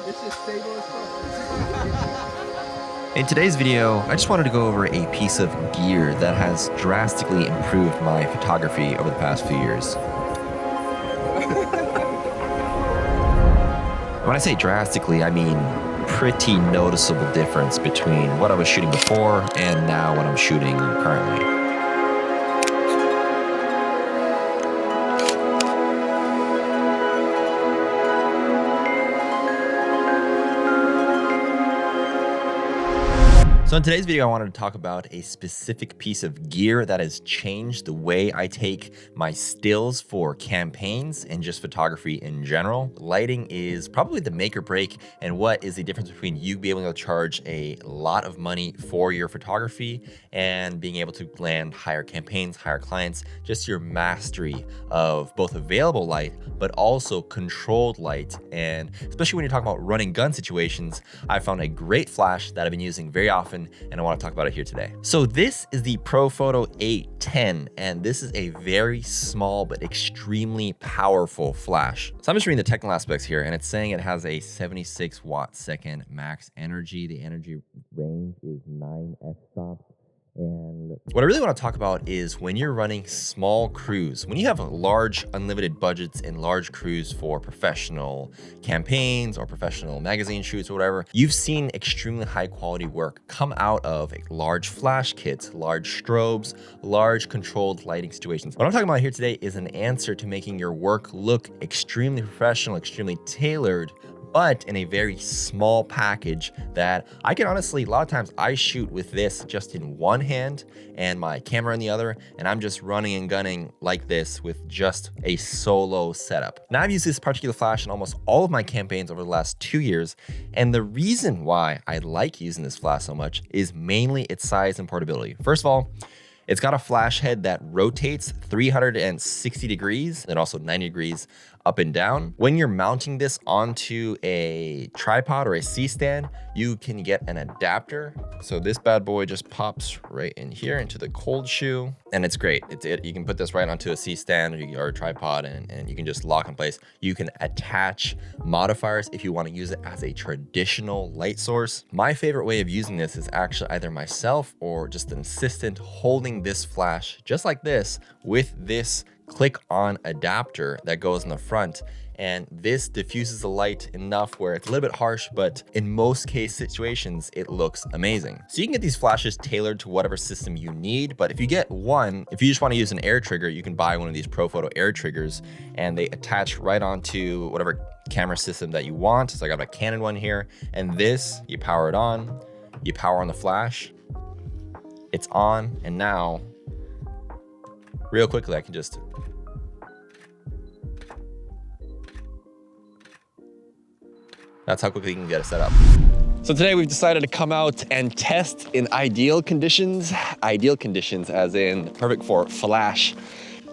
It's just stable as fuck. In today's video, I just wanted to go over a piece of gear that has drastically improved my photography over the past few years. When I say drastically, I mean pretty noticeable difference between what I was shooting before and now what I'm shooting currently. So in today's video, I wanted to talk about a specific piece of gear that has changed the way I take my stills for campaigns and just photography in general. Lighting is probably the make or break, and what is the difference between you being able to charge a lot of money for your photography and being able to land higher campaigns, higher clients, just your mastery of both available light, but also controlled light. And especially when you're talking about running gun situations, I found a great flash that I've been using very often, and I want to talk about it here today. So this is the ProPhoto 810, and this is a very small but extremely powerful flash. So I'm just reading the technical aspects here, and it's saying it has a 76 watt-second max energy. The energy range is 9 f-stops. And what I really want to talk about is when you're running small crews, when you have large unlimited budgets and large crews for professional campaigns or professional magazine shoots or whatever, you've seen extremely high quality work come out of large flash kits, large strobes, large controlled lighting situations. What I'm talking about here today is an answer to making your work look extremely professional, extremely tailored, but in a very small package that I can honestly, a lot of times I shoot with this just in one hand and my camera in the other, and I'm just running and gunning like this with just a solo setup. Now I've used this particular flash in almost all of my campaigns over the last 2 years, and the reason why I like using this flash so much is mainly its size and portability. First of all, it's got a flash head that rotates 360 degrees and also 90 degrees up and down. When you're mounting this onto a tripod or a C-stand, you can get an adapter. So this bad boy just pops right in here into the cold shoe, and it's great. You can put this right onto a C-stand or a tripod, and you can just lock in place. You can attach modifiers if you want to use it as a traditional light source. My favorite way of using this is actually either myself or just an assistant holding this flash just like this with this click-on adapter that goes in the front, and this diffuses the light enough where it's a little bit harsh, but in most case situations it looks amazing. So you can get these flashes tailored to whatever system you need, but if you get one, if you just want to use an air trigger, you can buy one of these ProPhoto air triggers, and they attach right onto whatever camera system that you want. So I got a Canon one here, and this, you power it on, you power on the flash, it's on, and now real quickly I can just that's how quickly you can get it set up. So today we've decided to come out and test in ideal conditions as in perfect for flash.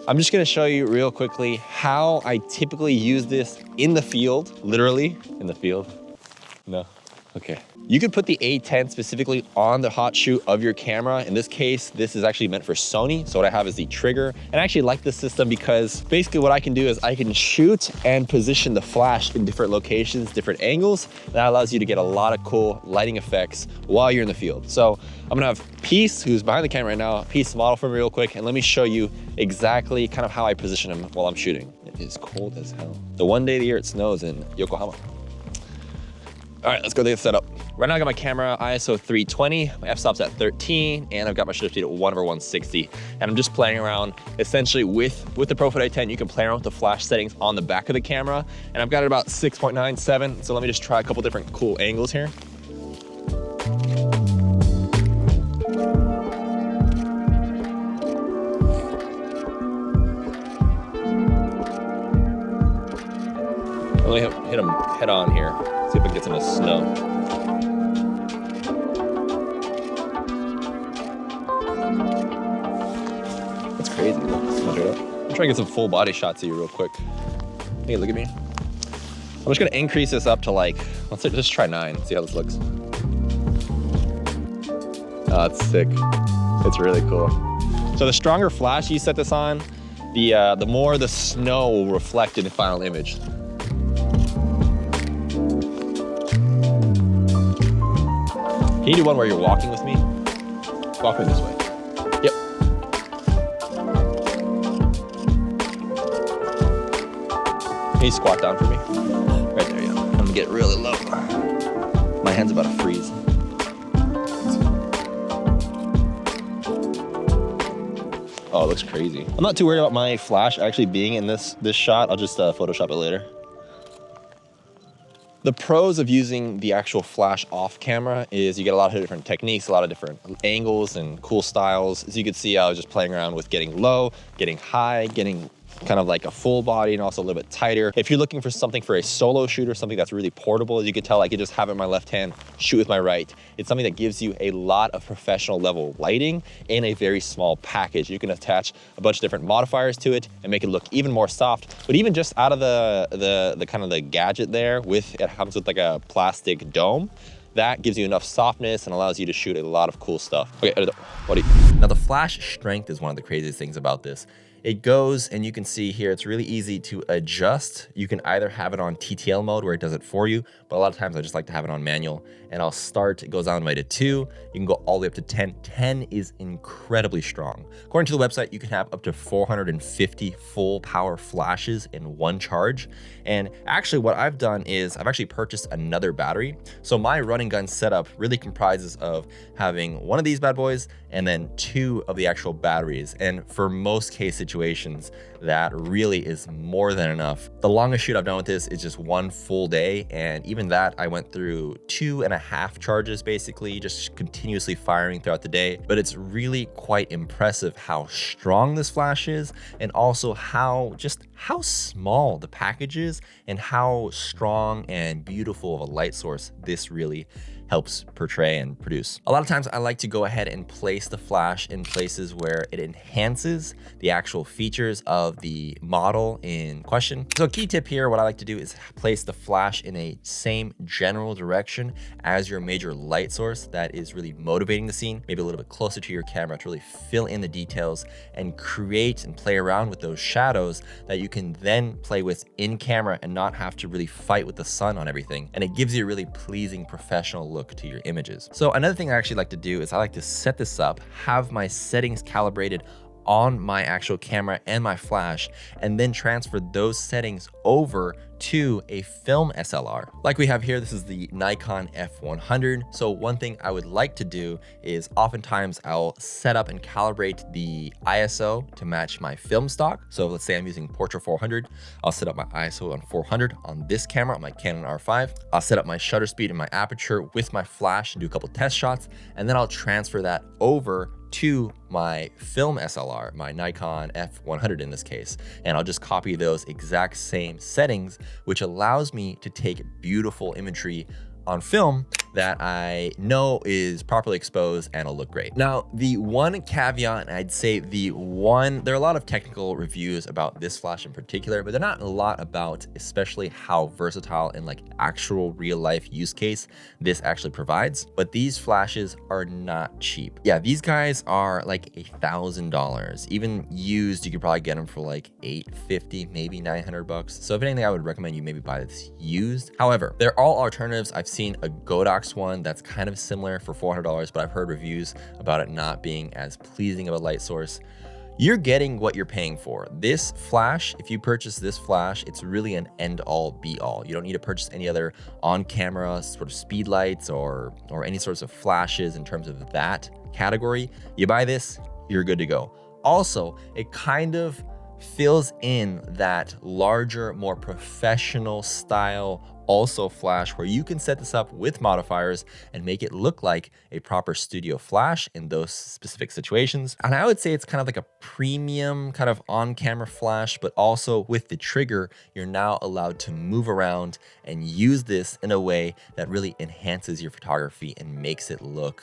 I'm just gonna show you real quickly how I typically use this in the field, literally in the field. No, okay. You could put the A10 specifically on the hot shoe of your camera. In this case, this is actually meant for Sony. So what I have is the trigger. And I actually like this system because basically what I can do is I can shoot and position the flash in different locations, different angles. That allows you to get a lot of cool lighting effects while you're in the field. So I'm gonna have Peace, who's behind the camera right now. Peace, model for me real quick, and let me show you exactly kind of how I position him while I'm shooting. It is cold as hell. The one day of the year it snows in Yokohama. All right, let's go get it set up. Right now I got my camera ISO 320, my f-stop's at 13, and I've got my shutter speed at 1/160. And I'm just playing around essentially with the ProPhoto 810. You can play around with the flash settings on the back of the camera. And I've got it about 6.97. So let me just try a couple different cool angles here. Let me hit him head on here. See if I can get some of the snow. That's crazy. I'm trying to get some full body shots of you real quick. Hey, look at me. I'm just gonna increase this up to like, let's just try 9, see how this looks. Oh, it's sick. It's really cool. So the stronger flash you set this on, the more the snow will reflect in the final image. Can you do one where you're walking with me? Walk me this way. Yep. Can you squat down for me? Right there, yeah. I'm gonna get really low. My hand's about to freeze. Oh, it looks crazy. I'm not too worried about my flash actually being in this shot. I'll just Photoshop it later. The pros of using the actual flash off camera is you get a lot of different techniques, a lot of different angles and cool styles. As you can see, I was just playing around with getting low, getting high, getting kind of like a full body and also a little bit tighter. If you're looking for something for a solo shooter, something that's really portable, as you can tell, I could just have it in my left hand, shoot with my right. It's something that gives you a lot of professional level lighting in a very small package. You can attach a bunch of different modifiers to it and make it look even more soft. But even just out of the kind of the gadget there, it comes with like a plastic dome. That gives you enough softness and allows you to shoot a lot of cool stuff. Okay, now the flash strength is one of the craziest things about this. It goes, and you can see here, it's really easy to adjust. You can either have it on TTL mode where it does it for you, but a lot of times I just like to have it on manual. And I'll start, it goes all the way to 2. You can go all the way up to 10. 10 is incredibly strong. According to the website, you can have up to 450 full power flashes in one charge. And actually what I've done is I've actually purchased another battery. So my running gun setup really comprises of having one of these bad boys and then 2 of the actual batteries. And for most case situations, that really is more than enough. The longest shoot I've done with this is just 1 full day. And even that, I went through 2.5 charges, basically, just continuously firing throughout the day. But it's really quite impressive how strong this flash is, and also how small the package is and how strong and beautiful of a light source this really helps portray and produce. A lot of times I like to go ahead and place the flash in places where it enhances the actual features of the model in question. So a key tip here, what I like to do is place the flash in a same general direction as your major light source that is really motivating the scene, maybe a little bit closer to your camera to really fill in the details and create and play around with those shadows that you can then play with in camera and not have to really fight with the sun on everything. And it gives you a really pleasing professional look to your images. So another thing I actually like to do is I like to set this up, have my settings calibrated on my actual camera and my flash, and then transfer those settings over to a film SLR. Like we have here, this is the Nikon F100. So one thing I would like to do is oftentimes I'll set up and calibrate the ISO to match my film stock. So let's say I'm using Portra 400. I'll set up my ISO on 400 on this camera, on my Canon R5. I'll set up my shutter speed and my aperture with my flash and do a couple test shots. And then I'll transfer that over to my film SLR, my Nikon F100 in this case. And I'll just copy those exact same settings, which allows me to take beautiful imagery on film that I know is properly exposed and will look great. Now, the one caveat, and I'd say there are a lot of technical reviews about this flash in particular, but they're not a lot about especially how versatile and like actual real life use case this actually provides. But these flashes are not cheap. Yeah, these guys are like $1,000. Even used, you could probably get them for like $850, maybe $900. So if anything, I would recommend you maybe buy this used. However, there are alternatives. I've seen a Godox one that's kind of similar for $400, but I've heard reviews about it not being as pleasing of a light source. You're getting what you're paying for. This flash, if you purchase this flash, it's really an end all be all. You don't need to purchase any other on camera sort of speed lights or any sorts of flashes in terms of that category. You buy this, you're good to go. Also, it kind of fills in that larger, more professional style also flash where you can set this up with modifiers and make it look like a proper studio flash in those specific situations. And I would say it's kind of like a premium kind of on-camera flash, but also with the trigger, you're now allowed to move around and use this in a way that really enhances your photography and makes it look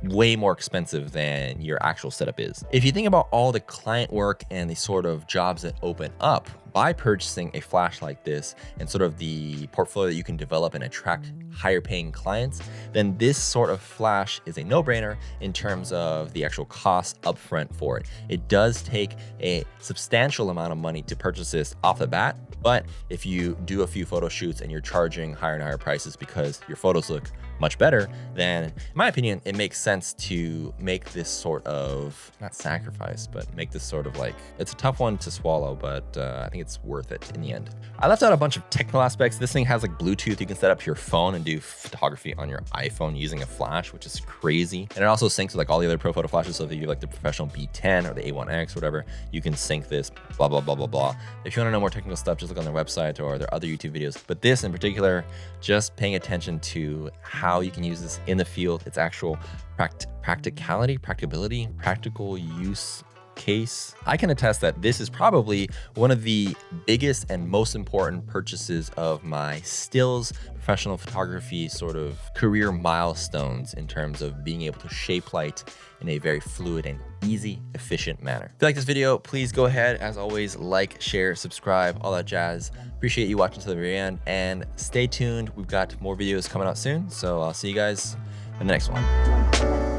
way more expensive than your actual setup is. If you think about all the client work and the sort of jobs that open up by purchasing a flash like this and sort of the portfolio that you can develop and attract higher paying clients, then this sort of flash is a no-brainer in terms of the actual cost upfront for it. It does take a substantial amount of money to purchase this off the bat, but if you do a few photo shoots and you're charging higher and higher prices because your photos look much better, then in my opinion, it makes sense to make this sort of, not sacrifice, but make this sort of like, it's a tough one to swallow, but I think it's worth it in the end. I left out a bunch of technical aspects. This thing has like Bluetooth. You can set up your phone and do photography on your iPhone using a flash, which is crazy. And it also syncs with like all the other pro photo flashes. So if you have like the professional B10 or the A1X, whatever, you can sync this, blah, blah, blah, blah, blah. If you want to know more technical stuff, just look on their website or their other YouTube videos. But this in particular, just paying attention to how you can use this in the field, its actual practicality, practical use case. I can attest that this is probably one of the biggest and most important purchases of my stills professional photography sort of career milestones in terms of being able to shape light in a very fluid and easy, efficient manner. If you like this video, please go ahead, as always, like, share, subscribe, all that jazz. Appreciate you watching to the very end, and stay tuned. We've got more videos coming out soon, so I'll see you guys in the next one.